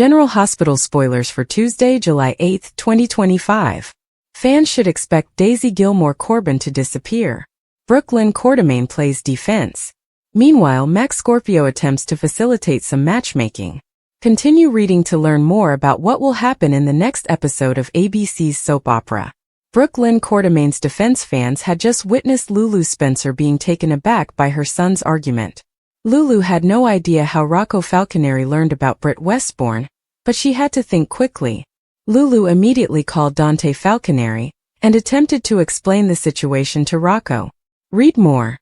General Hospital spoilers for Tuesday, July 8, 2025. Fans should expect Daisy Gilmore Corbin to disappear. Brooklyn Quartermain plays defense. Meanwhile, Max Scorpio attempts to facilitate some matchmaking. Continue reading to learn more about what will happen in the next episode of ABC's soap opera. Brooklyn Quartermain's defense fans had just witnessed Lulu Spencer being taken aback by her son's argument. Lulu had no idea how Rocco Falconeri learned about Britt Westbourne, but she had to think quickly. Lulu immediately called Dante Falconeri and attempted to explain the situation to Rocco. Read more.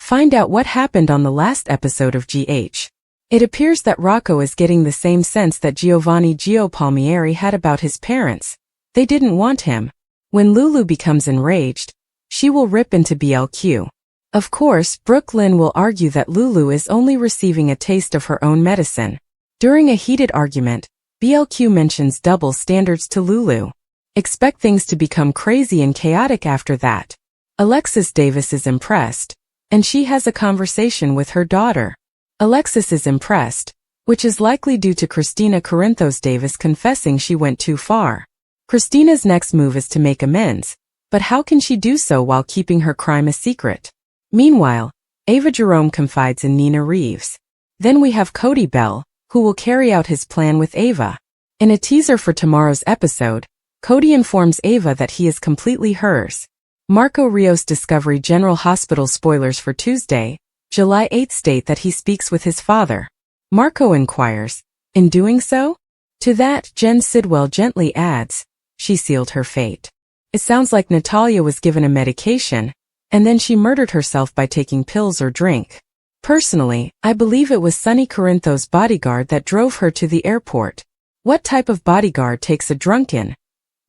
Find out what happened on the last episode of GH. It appears that Rocco is getting the same sense that Giovanni Gio Palmieri had about his parents. They didn't want him. When Lulu becomes enraged, she will rip into BLQ. Of course, Brooklyn will argue that Lulu is only receiving a taste of her own medicine. During a heated argument, BLQ mentions double standards to Lulu. Expect things to become crazy and chaotic after that. Alexis Davis is impressed, and she has a conversation with her daughter. Alexis is impressed, which is likely due to Christina Corinthos Davis confessing she went too far. Christina's next move is to make amends, but how can she do so while keeping her crime a secret? Meanwhile, Ava Jerome confides in Nina Reeves. Then we have Cody Bell, who will carry out his plan with Ava. In a teaser for tomorrow's episode, Cody informs Ava that he is completely hers. Marco Rios Discovery General Hospital spoilers for Tuesday, July 8 state that he speaks with his father. Marco inquires, in doing so? To that, Jen Sidwell gently adds, she sealed her fate. It sounds like Natalia was given a medication, and then she murdered herself by taking pills or drink. Personally, I believe it was Sonny Corinthos' bodyguard that drove her to the airport. What type of bodyguard takes a drunken,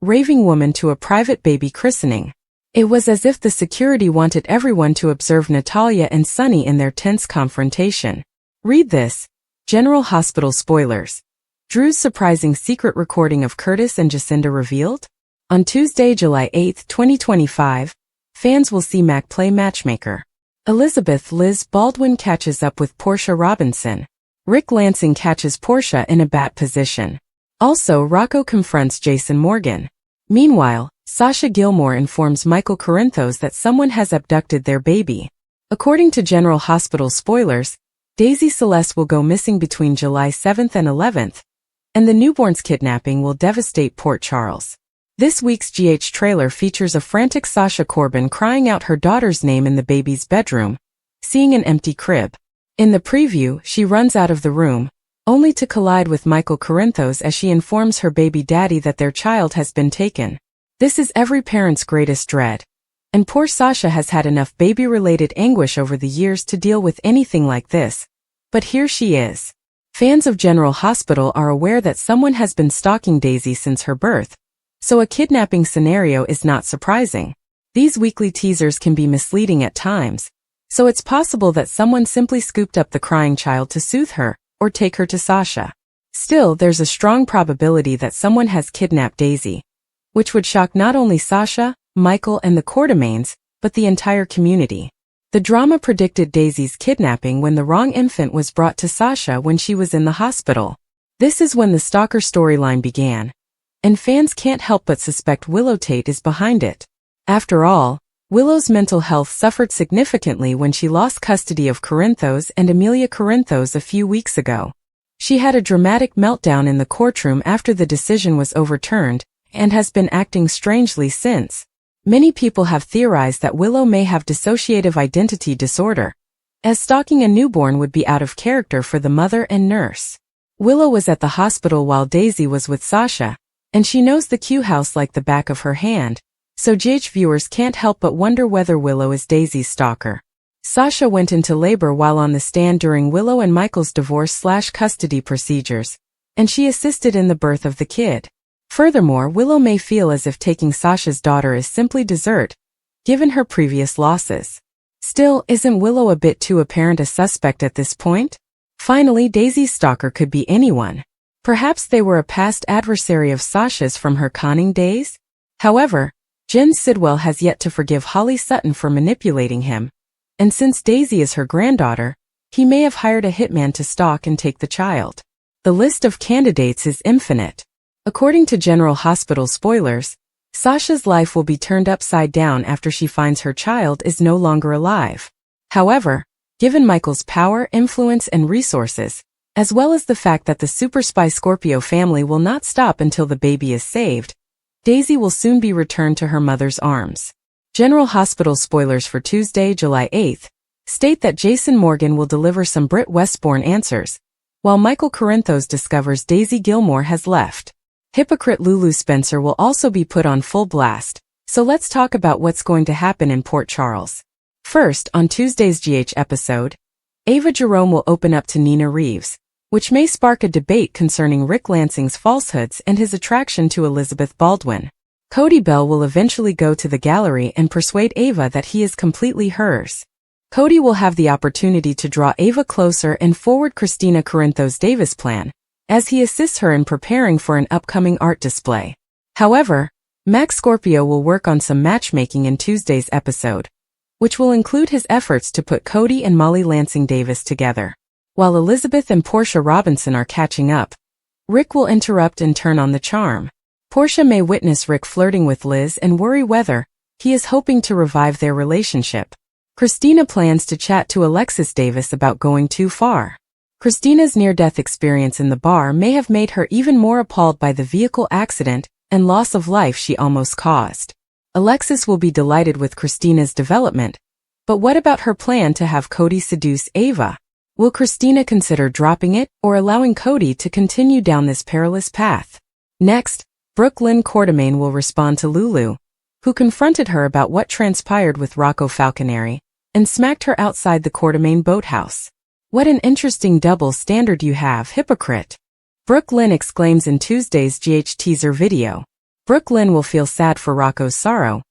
raving woman to a private baby christening? It was as if the security wanted everyone to observe Natalia and Sonny in their tense confrontation. Read this. General Hospital spoilers. Drew's surprising secret recording of Curtis and Jacinda revealed? On Tuesday, July 8, 2025, fans will see Mac play matchmaker. Elizabeth Liz Baldwin catches up with Portia Robinson. Rick Lansing catches Portia in a bat position. Also, Rocco confronts Jason Morgan. Meanwhile, Sasha Gilmore informs Michael Corinthos that someone has abducted their baby. According to General Hospital spoilers, Daisy Celeste will go missing between July 7th and 11th, and the newborn's kidnapping will devastate Port Charles. This week's GH trailer features a frantic Sasha Corbin crying out her daughter's name in the baby's bedroom, seeing an empty crib. In the preview, she runs out of the room, only to collide with Michael Corinthos as she informs her baby daddy that their child has been taken. This is every parent's greatest dread. And poor Sasha has had enough baby-related anguish over the years to deal with anything like this. But here she is. Fans of General Hospital are aware that someone has been stalking Daisy since her birth, so a kidnapping scenario is not surprising. These weekly teasers can be misleading at times, so it's possible that someone simply scooped up the crying child to soothe her, or take her to Sasha. Still, there's a strong probability that someone has kidnapped Daisy, which would shock not only Sasha, Michael, and the Quartermains, but the entire community. The drama predicted Daisy's kidnapping when the wrong infant was brought to Sasha when she was in the hospital. This is when the stalker storyline began, and fans can't help but suspect Willow Tate is behind it. After all, Willow's mental health suffered significantly when she lost custody of Corinthos and Amelia Corinthos a few weeks ago. She had a dramatic meltdown in the courtroom after the decision was overturned, and has been acting strangely since. Many people have theorized that Willow may have dissociative identity disorder, as stalking a newborn would be out of character for the mother and nurse. Willow was at the hospital while Daisy was with Sasha, and she knows the Q house like the back of her hand, so GH viewers can't help but wonder whether Willow is Daisy's stalker. Sasha went into labor while on the stand during Willow and Michael's divorce/custody procedures, and she assisted in the birth of the kid. Furthermore, Willow may feel as if taking Sasha's daughter is simply dessert, given her previous losses. Still, isn't Willow a bit too apparent a suspect at this point? Finally, Daisy's stalker could be anyone. Perhaps they were a past adversary of Sasha's from her conning days? However, Jen Sidwell has yet to forgive Holly Sutton for manipulating him, and since Daisy is her granddaughter, he may have hired a hitman to stalk and take the child. The list of candidates is infinite. According to General Hospital spoilers, Sasha's life will be turned upside down after she finds her child is no longer alive. However, given Michael's power, influence, and resources, as well as the fact that the super spy Scorpio family will not stop until the baby is saved, Daisy will soon be returned to her mother's arms. General Hospital spoilers for Tuesday, July 8th, state that Jason Morgan will deliver some Britt Westbourne answers, while Michael Corinthos discovers Daisy Gilmore has left. Hypocrite Lulu Spencer will also be put on full blast, so let's talk about what's going to happen in Port Charles. First, on Tuesday's GH episode, Ava Jerome will open up to Nina Reeves, which may spark a debate concerning Rick Lansing's falsehoods and his attraction to Elizabeth Baldwin. Cody Bell will eventually go to the gallery and persuade Ava that he is completely hers. Cody will have the opportunity to draw Ava closer and forward Christina Corinthos Davis' plan, as he assists her in preparing for an upcoming art display. However, Max Scorpio will work on some matchmaking in Tuesday's episode, which will include his efforts to put Cody and Molly Lansing Davis together. While Elizabeth and Portia Robinson are catching up, Rick will interrupt and turn on the charm. Portia may witness Rick flirting with Liz and worry whether he is hoping to revive their relationship. Christina plans to chat to Alexis Davis about going too far. Christina's near-death experience in the bar may have made her even more appalled by the vehicle accident and loss of life she almost caused. Alexis will be delighted with Christina's development, but what about her plan to have Cody seduce Ava? Will Christina consider dropping it or allowing Cody to continue down this perilous path? Next, Brooklyn Quartermain will respond to Lulu, who confronted her about what transpired with Rocco Falconeri and smacked her outside the Quartermain boathouse. "What an interesting double standard you have, hypocrite," Brooklyn exclaims in Tuesday's GH teaser video. Brooklyn will feel sad for Rocco's sorrow,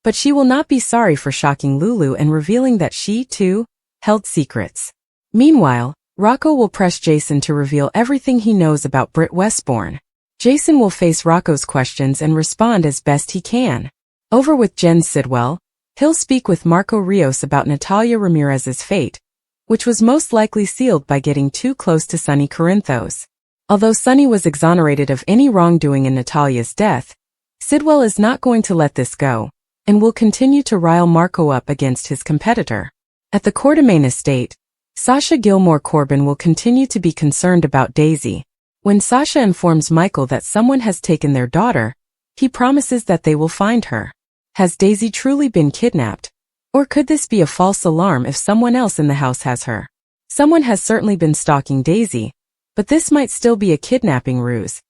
but she will not be sorry for shocking Lulu and revealing that she, too, held secrets. Meanwhile, Rocco will press Jason to reveal everything he knows about Britt Westbourne. Jason will face Rocco's questions and respond as best he can. Over with Jen Sidwell, he'll speak with Marco Rios about Natalia Ramirez's fate, which was most likely sealed by getting too close to Sonny Corinthos. Although Sonny was exonerated of any wrongdoing in Natalia's death, Sidwell is not going to let this go, and will continue to rile Marco up against his competitor. At the Quartermain estate, Sasha Gilmore Corbin will continue to be concerned about Daisy. When Sasha informs Michael that someone has taken their daughter, he promises that they will find her. Has Daisy truly been kidnapped? Or could this be a false alarm if someone else in the house has her? Someone has certainly been stalking Daisy, but this might still be a kidnapping ruse,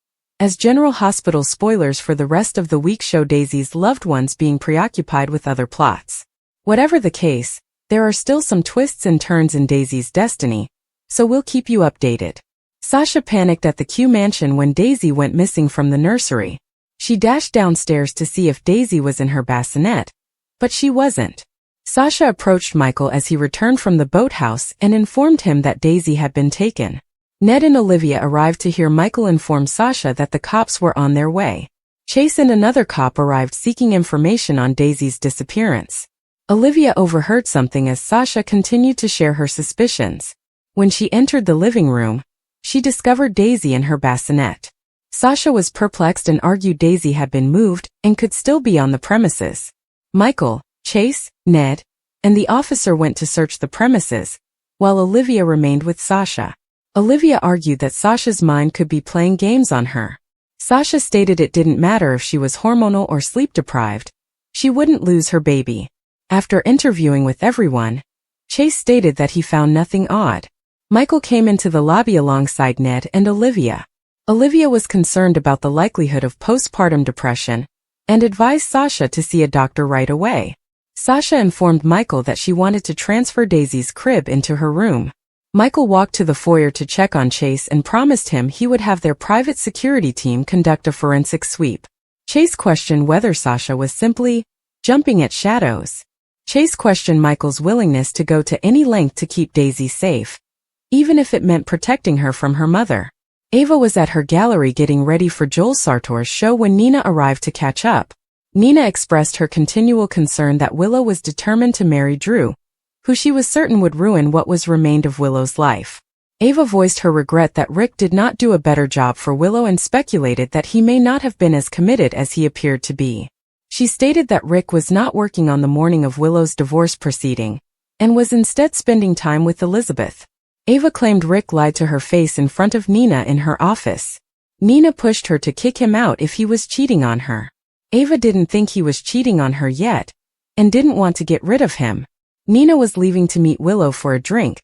as General Hospital spoilers for the rest of the week show Daisy's loved ones being preoccupied with other plots. Whatever the case, there are still some twists and turns in Daisy's destiny, so we'll keep you updated. Sasha panicked at the Q mansion when Daisy went missing from the nursery. She dashed downstairs to see if Daisy was in her bassinet, but she wasn't. Sasha approached Michael as he returned from the boathouse and informed him that Daisy had been taken. Ned and Olivia arrived to hear Michael inform Sasha that the cops were on their way. Chase and another cop arrived seeking information on Daisy's disappearance. Olivia overheard something as Sasha continued to share her suspicions. When she entered the living room, she discovered Daisy in her bassinet. Sasha was perplexed and argued Daisy had been moved and could still be on the premises. Michael, Chase, Ned, and the officer went to search the premises, while Olivia remained with Sasha. Olivia argued that Sasha's mind could be playing games on her. Sasha stated it didn't matter if she was hormonal or sleep-deprived. She wouldn't lose her baby. After interviewing with everyone, Chase stated that he found nothing odd. Michael came into the lobby alongside Ned and Olivia. Olivia was concerned about the likelihood of postpartum depression and advised Sasha to see a doctor right away. Sasha informed Michael that she wanted to transfer Daisy's crib into her room. Michael walked to the foyer to check on Chase and promised him he would have their private security team conduct a forensic sweep. Chase questioned whether Sasha was simply jumping at shadows. Chase questioned Michael's willingness to go to any length to keep Daisy safe, even if it meant protecting her from her mother. Ava was at her gallery getting ready for Joel Sartor's show when Nina arrived to catch up. Nina expressed her continual concern that Willow was determined to marry Drew, who she was certain would ruin what was remained of Willow's life. Ava voiced her regret that Rick did not do a better job for Willow and speculated that he may not have been as committed as he appeared to be. She stated that Rick was not working on the morning of Willow's divorce proceeding, and was instead spending time with Elizabeth. Ava claimed Rick lied to her face in front of Nina in her office. Nina pushed her to kick him out if he was cheating on her. Ava didn't think he was cheating on her yet, and didn't want to get rid of him. Nina was leaving to meet Willow for a drink,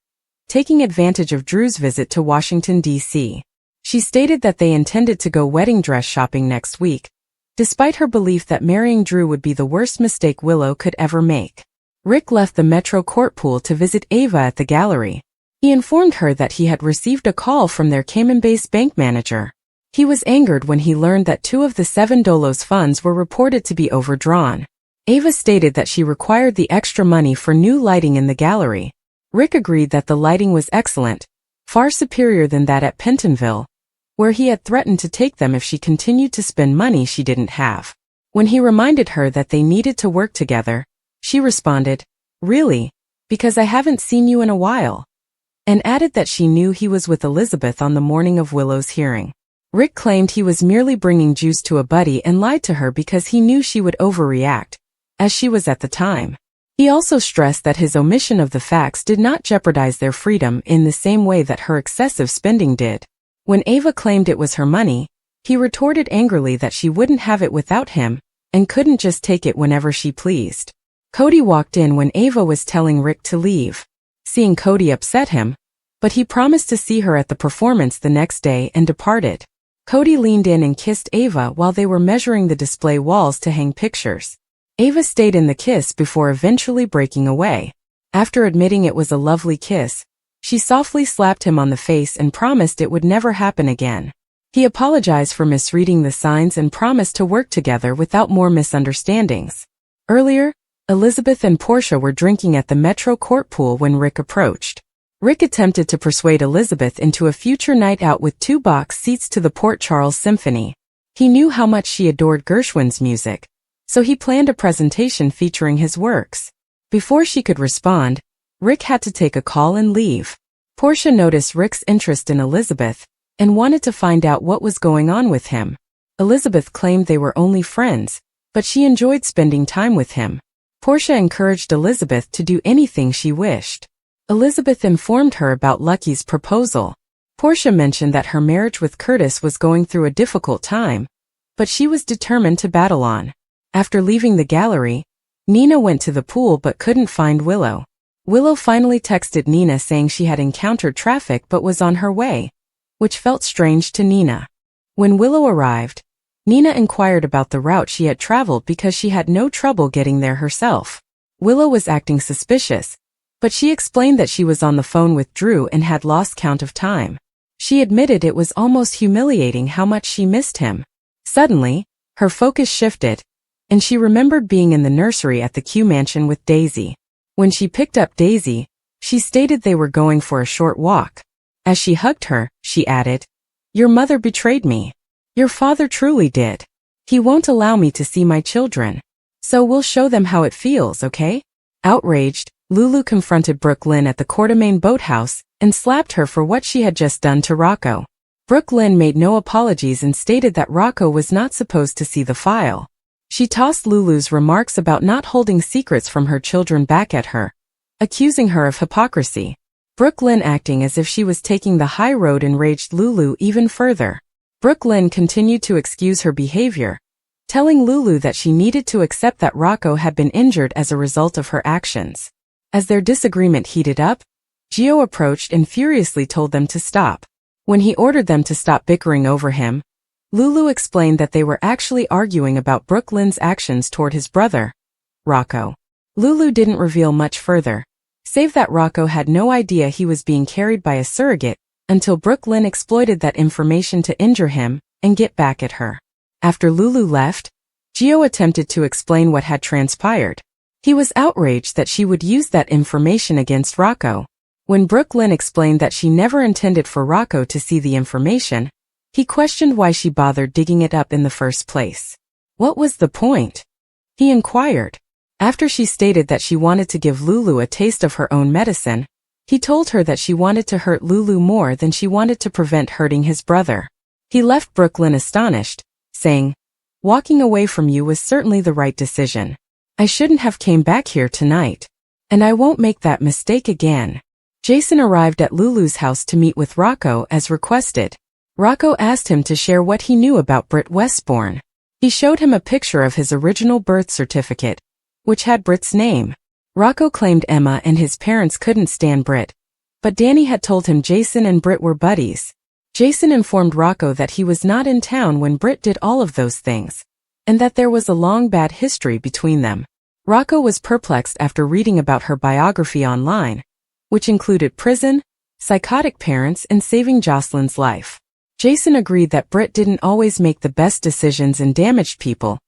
taking advantage of Drew's visit to Washington, D.C. She stated that they intended to go wedding dress shopping next week, despite her belief that marrying Drew would be the worst mistake Willow could ever make. Rick left the Metro Court pool to visit Ava at the gallery. He informed her that he had received a call from their Cayman-based bank manager. He was angered when he learned that 2 of the $7 funds were reported to be overdrawn. Ava stated that she required the extra money for new lighting in the gallery. Rick agreed that the lighting was excellent, far superior than that at Pentonville, where he had threatened to take them if she continued to spend money she didn't have. When he reminded her that they needed to work together, she responded, "Really? Because I haven't seen you in a while," and added that she knew he was with Elizabeth on the morning of Willow's hearing. Rick claimed he was merely bringing juice to a buddy and lied to her because he knew she would overreact, as she was at the time. He also stressed that his omission of the facts did not jeopardize their freedom in the same way that her excessive spending did. When Ava claimed it was her money, he retorted angrily that she wouldn't have it without him, and couldn't just take it whenever she pleased. Cody walked in when Ava was telling Rick to leave. Seeing Cody upset him, but he promised to see her at the performance the next day and departed. Cody leaned in and kissed Ava while they were measuring the display walls to hang pictures. Ava stayed in the kiss before eventually breaking away. After admitting it was a lovely kiss, she softly slapped him on the face and promised it would never happen again. He apologized for misreading the signs and promised to work together without more misunderstandings. Earlier, Elizabeth and Portia were drinking at the Metro Court pool when Rick approached. Rick attempted to persuade Elizabeth into a future night out with 2 box seats to the Port Charles Symphony. He knew how much she adored Gershwin's music, so he planned a presentation featuring his works. Before she could respond, Rick had to take a call and leave. Portia noticed Rick's interest in Elizabeth and wanted to find out what was going on with him. Elizabeth claimed they were only friends, but she enjoyed spending time with him. Portia encouraged Elizabeth to do anything she wished. Elizabeth informed her about Lucky's proposal. Portia mentioned that her marriage with Curtis was going through a difficult time, but she was determined to battle on. After leaving the gallery, Nina went to the pool but couldn't find Willow. Willow finally texted Nina saying she had encountered traffic but was on her way, which felt strange to Nina. When Willow arrived, Nina inquired about the route she had traveled because she had no trouble getting there herself. Willow was acting suspicious, but she explained that she was on the phone with Drew and had lost count of time. She admitted it was almost humiliating how much she missed him. Suddenly, her focus shifted, and she remembered being in the nursery at the Q Mansion with Daisy. When she picked up Daisy, she stated they were going for a short walk. As she hugged her, she added, "Your mother betrayed me. Your father truly did. He won't allow me to see my children. So we'll show them how it feels, okay?" Outraged, Lulu confronted Brooke Lynn at the Coeur d'Alene boathouse and slapped her for what she had just done to Rocco. Brooke Lynn made no apologies and stated that Rocco was not supposed to see the file. She tossed Lulu's remarks about not holding secrets from her children back at her, accusing her of hypocrisy. Brooke Lynn, acting as if she was taking the high road, enraged Lulu even further. Brooke Lynn continued to excuse her behavior, telling Lulu that she needed to accept that Rocco had been injured as a result of her actions. As their disagreement heated up, Gio approached and furiously told them to stop. When he ordered them to stop bickering over him, Lulu explained that they were actually arguing about Brooke Lynn's actions toward his brother, Rocco. Lulu didn't reveal much further, save that Rocco had no idea he was being carried by a surrogate until Brooke Lynn exploited that information to injure him and get back at her. After Lulu left, Gio attempted to explain what had transpired. He was outraged that she would use that information against Rocco. When Brooke Lynn explained that she never intended for Rocco to see the information, he questioned why she bothered digging it up in the first place. What was the point? He inquired. After she stated that she wanted to give Lulu a taste of her own medicine, He told her that she wanted to hurt Lulu more than she wanted to prevent hurting his brother. He left Brooklyn astonished, saying, "Walking away from you was certainly the right decision. I shouldn't have came back here tonight. And I won't make that mistake again." Jason arrived at Lulu's house to meet with Rocco as requested. Rocco asked him to share what he knew about Britt Westbourne. He showed him a picture of his original birth certificate, which had Britt's name. Rocco claimed Emma and his parents couldn't stand Britt, but Danny had told him Jason and Britt were buddies. Jason informed Rocco that he was not in town when Britt did all of those things, and that there was a long bad history between them. Rocco was perplexed after reading about her biography online, which included prison, psychotic parents, and saving Jocelyn's life. Jason agreed that Britt didn't always make the best decisions and damaged people,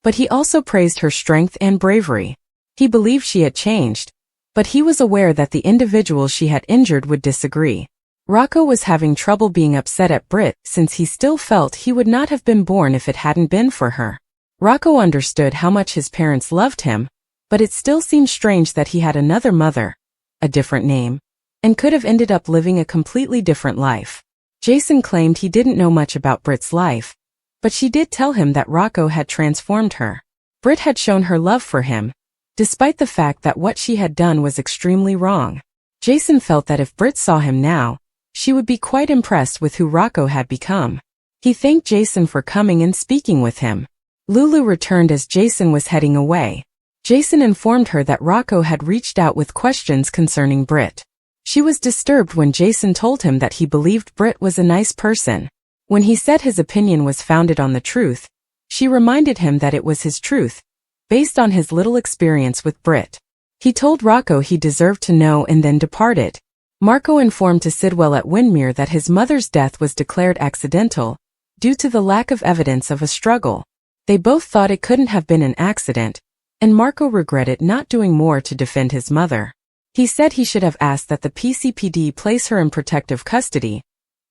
but he also praised her strength and bravery. He believed she had changed, but he was aware that the individuals she had injured would disagree. Rocco was having trouble being upset at Britt since he still felt he would not have been born if it hadn't been for her. Rocco understood how much his parents loved him, but it still seemed strange that he had another mother, a different name, and could have ended up living a completely different life. Jason claimed he didn't know much about Britt's life, but she did tell him that Rocco had transformed her. Britt had shown her love for him, despite the fact that what she had done was extremely wrong. Jason felt that if Britt saw him now, she would be quite impressed with who Rocco had become. He thanked Jason for coming and speaking with him. Lulu returned as Jason was heading away. Jason informed her that Rocco had reached out with questions concerning Britt. She was disturbed when Jason told him that he believed Britt was a nice person. When he said his opinion was founded on the truth, she reminded him that it was his truth, based on his little experience with Britt. He told Rocco he deserved to know and then departed. Marco informed to Sidwell at Windmere that his mother's death was declared accidental, due to the lack of evidence of a struggle. They both thought it couldn't have been an accident, and Marco regretted not doing more to defend his mother. He said he should have asked that the PCPD place her in protective custody,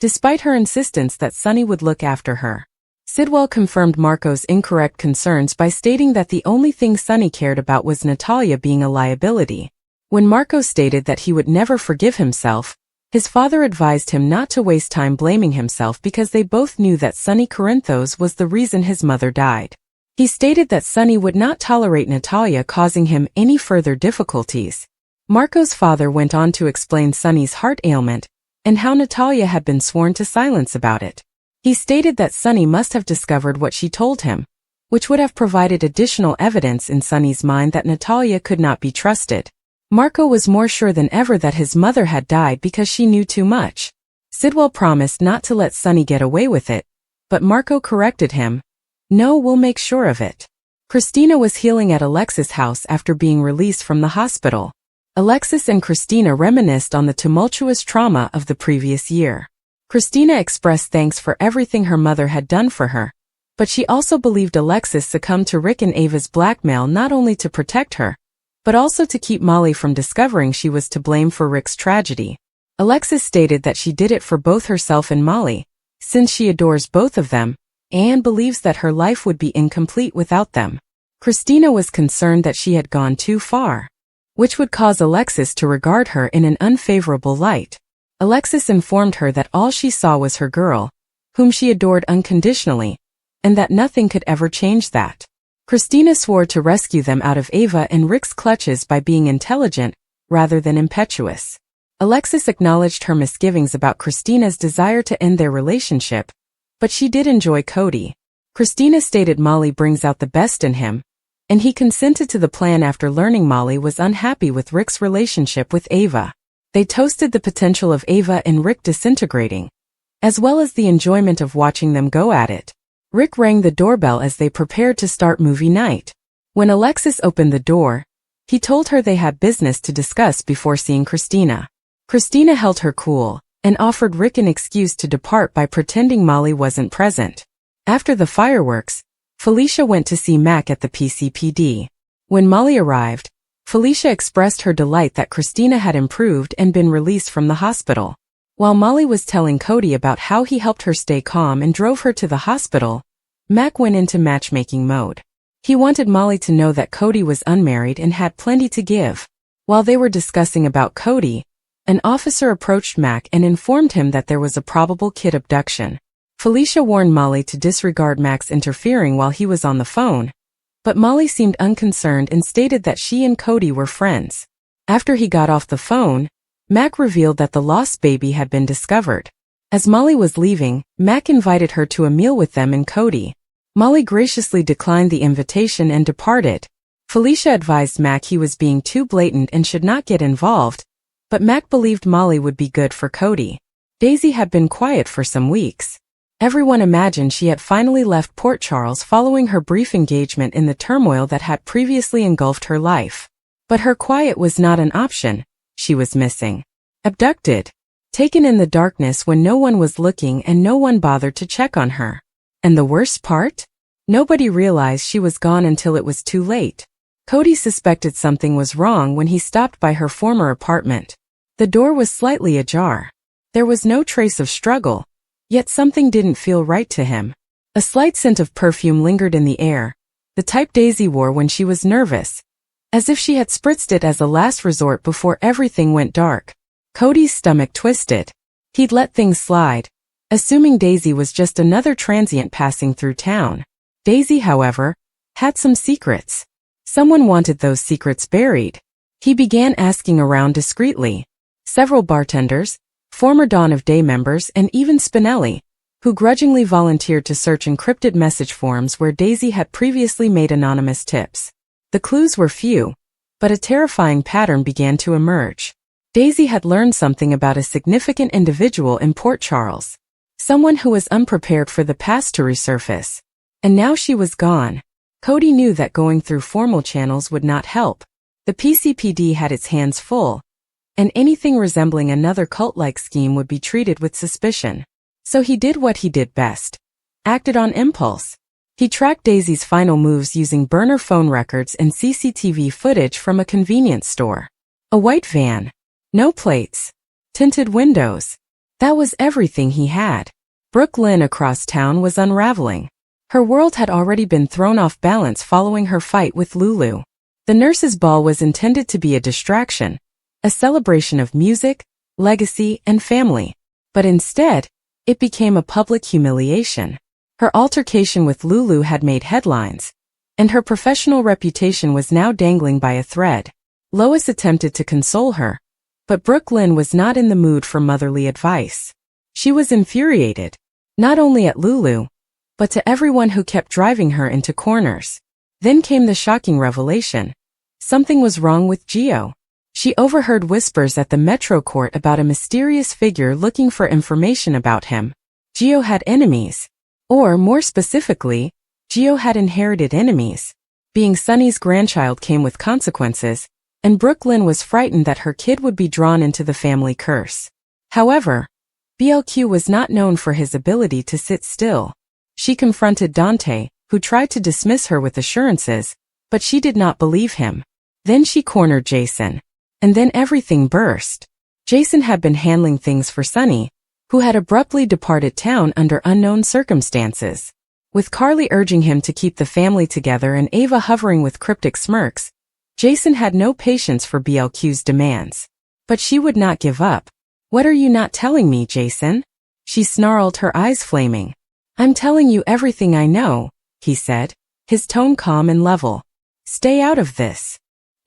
despite her insistence that Sonny would look after her. Sidwell confirmed Marco's incorrect concerns by stating that the only thing Sonny cared about was Natalia being a liability. When Marco stated that he would never forgive himself, his father advised him not to waste time blaming himself because they both knew that Sonny Corinthos was the reason his mother died. He stated that Sonny would not tolerate Natalia causing him any further difficulties. Marco's father went on to explain Sonny's heart ailment, and how Natalia had been sworn to silence about it. He stated that Sonny must have discovered what she told him, which would have provided additional evidence in Sonny's mind that Natalia could not be trusted. Marco was more sure than ever that his mother had died because she knew too much. Sidwell promised not to let Sonny get away with it, but Marco corrected him. "No, we'll make sure of it." Christina was healing at Alexis' house after being released from the hospital. Alexis and Christina reminisced on the tumultuous trauma of the previous year. Christina expressed thanks for everything her mother had done for her, but she also believed Alexis succumbed to Rick and Ava's blackmail not only to protect her, but also to keep Molly from discovering she was to blame for Rick's tragedy. Alexis stated that she did it for both herself and Molly, since she adores both of them, and believes that her life would be incomplete without them. Christina was concerned that she had gone too far, which would cause Alexis to regard her in an unfavorable light. Alexis informed her that all she saw was her girl, whom she adored unconditionally, and that nothing could ever change that. Christina swore to rescue them out of Ava and Rick's clutches by being intelligent, rather than impetuous. Alexis acknowledged her misgivings about Christina's desire to end their relationship, but she did enjoy Cody. Christina stated Molly brings out the best in him, and he consented to the plan after learning Molly was unhappy with Rick's relationship with Ava. They toasted the potential of Ava and Rick disintegrating, as well as the enjoyment of watching them go at it. Rick rang the doorbell as they prepared to start movie night. When Alexis opened the door, he told her they had business to discuss before seeing Christina. Christina held her cool, and offered Rick an excuse to depart by pretending Molly wasn't present. After the fireworks, Felicia went to see Mac at the PCPD. When Molly arrived, Felicia expressed her delight that Christina had improved and been released from the hospital. While Molly was telling Cody about how he helped her stay calm and drove her to the hospital, Mac went into matchmaking mode. He wanted Molly to know that Cody was unmarried and had plenty to give. While they were discussing about Cody, An officer approached Mac and informed him that there was a probable kid abduction. Felicia warned Molly to disregard Mac's interfering while he was on the phone, but Molly seemed unconcerned and stated that she and Cody were friends. After he got off the phone, Mac revealed that the lost baby had been discovered. As Molly was leaving, Mac invited her to a meal with them and Cody. Molly graciously declined the invitation and departed. Felicia advised Mac he was being too blatant and should not get involved, but Mac believed Molly would be good for Cody. Daisy had been quiet for some weeks. Everyone imagined she had finally left Port Charles following her brief engagement in the turmoil that had previously engulfed her life. But her quiet was not an option. She was missing. Abducted. Taken in the darkness when no one was looking and no one bothered to check on her. And the worst part? Nobody realized she was gone until it was too late. Cody suspected something was wrong when he stopped by her former apartment. The door was slightly ajar. There was no trace of struggle, yet something didn't feel right to him. A slight scent of perfume lingered in the air, the type Daisy wore when she was nervous, as if she had spritzed it as a last resort before everything went dark. Cody's stomach twisted. He'd let things slide, assuming Daisy was just another transient passing through town. Daisy, however, had some secrets. Someone wanted those secrets buried. He began asking around discreetly. Several bartenders, former Dawn of Day members, and even Spinelli, who grudgingly volunteered to search encrypted message forums where Daisy had previously made anonymous tips. The clues were few, but a terrifying pattern began to emerge. Daisy had learned something about a significant individual in Port Charles, someone who was unprepared for the past to resurface. And now she was gone. Cody knew that going through formal channels would not help. The PCPD had its hands full, and anything resembling another cult-like scheme would be treated with suspicion. So he did what he did best. Acted on impulse. He tracked Daisy's final moves using burner phone records and CCTV footage from a convenience store. A white van. No plates. Tinted windows. That was everything he had. Brooklyn across town was unraveling. Her world had already been thrown off balance following her fight with Lulu. The nurse's ball was intended to be a distraction, a celebration of music, legacy, and family. But instead, it became a public humiliation. Her altercation with Lulu had made headlines, and her professional reputation was now dangling by a thread. Lois attempted to console her, but Brooklyn was not in the mood for motherly advice. She was infuriated, not only at Lulu, but to everyone who kept driving her into corners. Then came the shocking revelation. Something was wrong with Gio. She overheard whispers at the Metro Court about a mysterious figure looking for information about him. Gio had enemies. Or, more specifically, Gio had inherited enemies. Being Sunny's grandchild came with consequences, and Brooklyn was frightened that her kid would be drawn into the family curse. However, BLQ was not known for his ability to sit still. She confronted Dante, who tried to dismiss her with assurances, but she did not believe him. Then she cornered Jason. And then everything burst. Jason had been handling things for Sunny, who had abruptly departed town under unknown circumstances. With Carly urging him to keep the family together and Ava hovering with cryptic smirks, Jason had no patience for BLQ's demands. But she would not give up. "What are you not telling me, Jason?" She snarled, her eyes flaming. "I'm telling you everything I know," he said, his tone calm and level. "Stay out of this.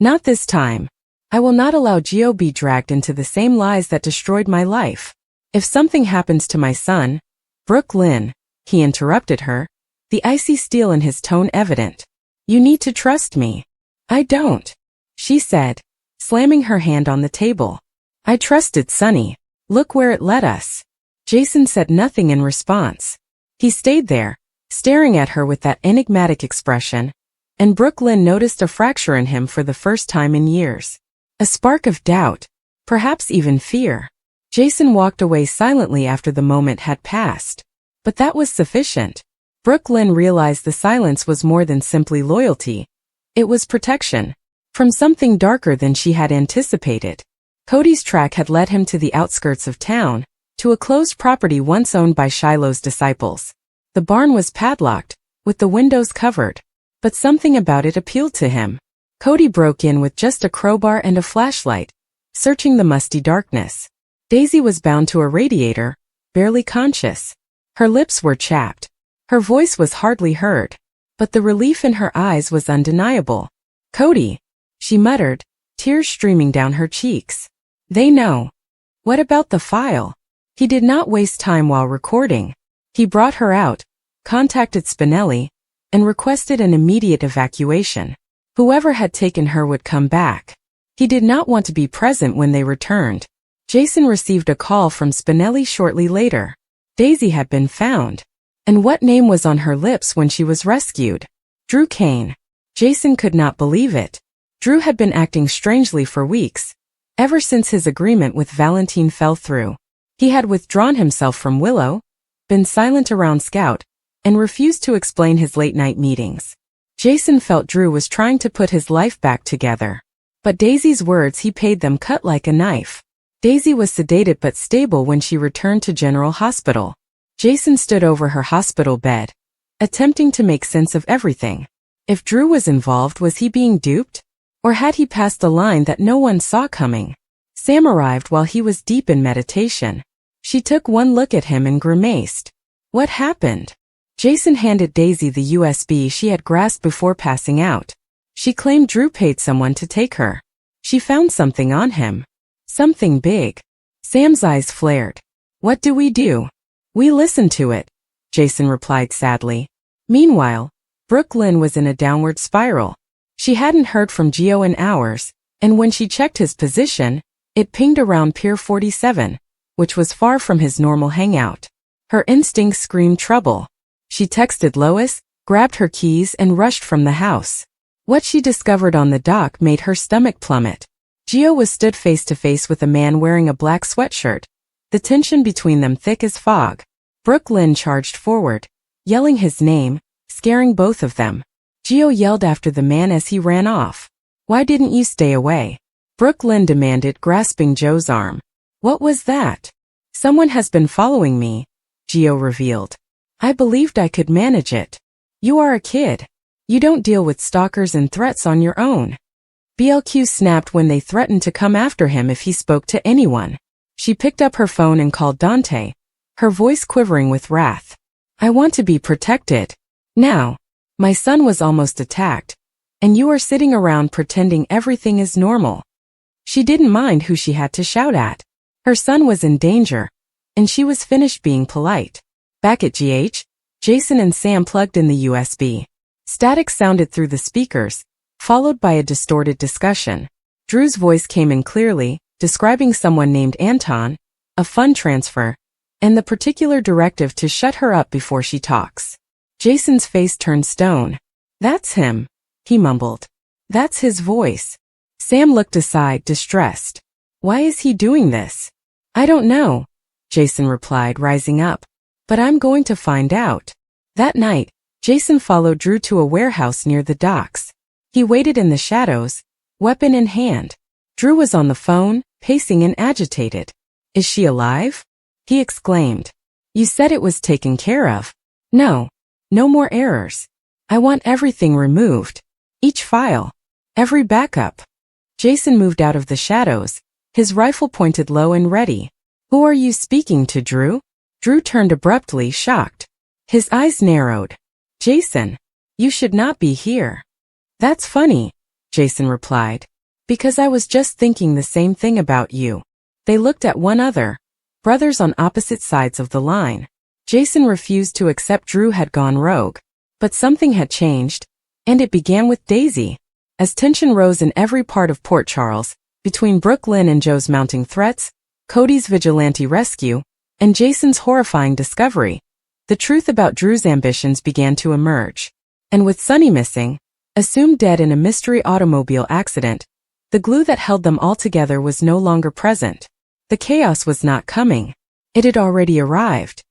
Not this time. I will not allow Gio be dragged into the same lies that destroyed my life. If something happens to my son..." "Brooklyn," he interrupted her, the icy steel in his tone evident. "You need to trust me." "I don't," she said, slamming her hand on the table. "I trusted Sunny. Look where it led us." Jason said nothing in response. He stayed there, staring at her with that enigmatic expression, and Brooklyn noticed a fracture in him for the first time in years. A spark of doubt, perhaps even fear. Jason walked away silently after the moment had passed. But that was sufficient. Brooklyn realized the silence was more than simply loyalty. It was protection. From something darker than she had anticipated. Cody's track had led him to the outskirts of town, to a closed property once owned by Shiloh's disciples. The barn was padlocked, with the windows covered. But something about it appealed to him. Cody broke in with just a crowbar and a flashlight, searching the musty darkness. Daisy was bound to a radiator, barely conscious. Her lips were chapped. Her voice was hardly heard. But the relief in her eyes was undeniable. "Cody," she muttered, tears streaming down her cheeks. "They know." "What about the file?" He did not waste time while recording. He brought her out, contacted Spinelli, and requested an immediate evacuation. Whoever had taken her would come back. He did not want to be present when they returned. Jason received a call from Spinelli shortly later. Daisy had been found. And what name was on her lips when she was rescued? Drew Kane. Jason could not believe it. Drew had been acting strangely for weeks, ever since his agreement with Valentine fell through. He had withdrawn himself from Willow, been silent around Scout, and refused to explain his late-night meetings. Jason felt Drew was trying to put his life back together. But Daisy's words he paid them cut like a knife. Daisy was sedated but stable when she returned to General Hospital. Jason stood over her hospital bed, attempting to make sense of everything. If Drew was involved, was he being duped? Or had he passed the line that no one saw coming? Sam arrived while he was deep in meditation. She took one look at him and grimaced. What happened? Jason handed Daisy the USB she had grasped before passing out. She claimed Drew paid someone to take her. She found something on him. Something big. Sam's eyes flared. What do we do? We listened to it, Jason replied sadly. Meanwhile, Brooklyn was in a downward spiral. She hadn't heard from Gio in hours, and when she checked his position, it pinged around Pier 47, which was far from his normal hangout. Her instincts screamed trouble. She texted Lois, grabbed her keys and rushed from the house. What she discovered on the dock made her stomach plummet. Gio was stood face to face with a man wearing a black sweatshirt, the tension between them thick as fog. Brooklyn charged forward, yelling his name, scaring both of them. Gio yelled after the man as he ran off. Why didn't you stay away? Brooklyn demanded, grasping Joe's arm. What was that? Someone has been following me, Gio revealed. I believed I could manage it. You are a kid. You don't deal with stalkers and threats on your own. BLQ snapped when they threatened to come after him if he spoke to anyone. She picked up her phone and called Dante, her voice quivering with wrath. I want to be protected. Now. My son was almost attacked, and you are sitting around pretending everything is normal. She didn't mind who she had to shout at. Her son was in danger, and she was finished being polite. Back at GH, Jason and Sam plugged in the USB. Static sounded through the speakers, followed by a distorted discussion. Drew's voice came in clearly, describing someone named Anton, a fund transfer, and the particular directive to shut her up before she talks. Jason's face turned stone. That's him, he mumbled. That's his voice. Sam looked aside, distressed. Why is he doing this? I don't know, Jason replied, rising up. But I'm going to find out. That night, Jason followed Drew to a warehouse near the docks. He waited in the shadows, weapon in hand. Drew was on the phone, pacing and agitated. Is she alive? He exclaimed. You said it was taken care of. No. No more errors. I want everything removed. Each file. Every backup. Jason moved out of the shadows, his rifle pointed low and ready. Who are you speaking to, Drew? Drew turned abruptly, shocked. His eyes narrowed. Jason, you should not be here. That's funny, Jason replied. Because I was just thinking the same thing about you. They looked at one another, brothers on opposite sides of the line. Jason refused to accept Drew had gone rogue. But something had changed, and it began with Daisy. As tension rose in every part of Port Charles, between Brooklyn and Joe's mounting threats, Cody's vigilante rescue, and Jason's horrifying discovery, the truth about Drew's ambitions began to emerge. And with Sonny missing, assumed dead in a mystery automobile accident, the glue that held them all together was no longer present. The chaos was not coming. It had already arrived.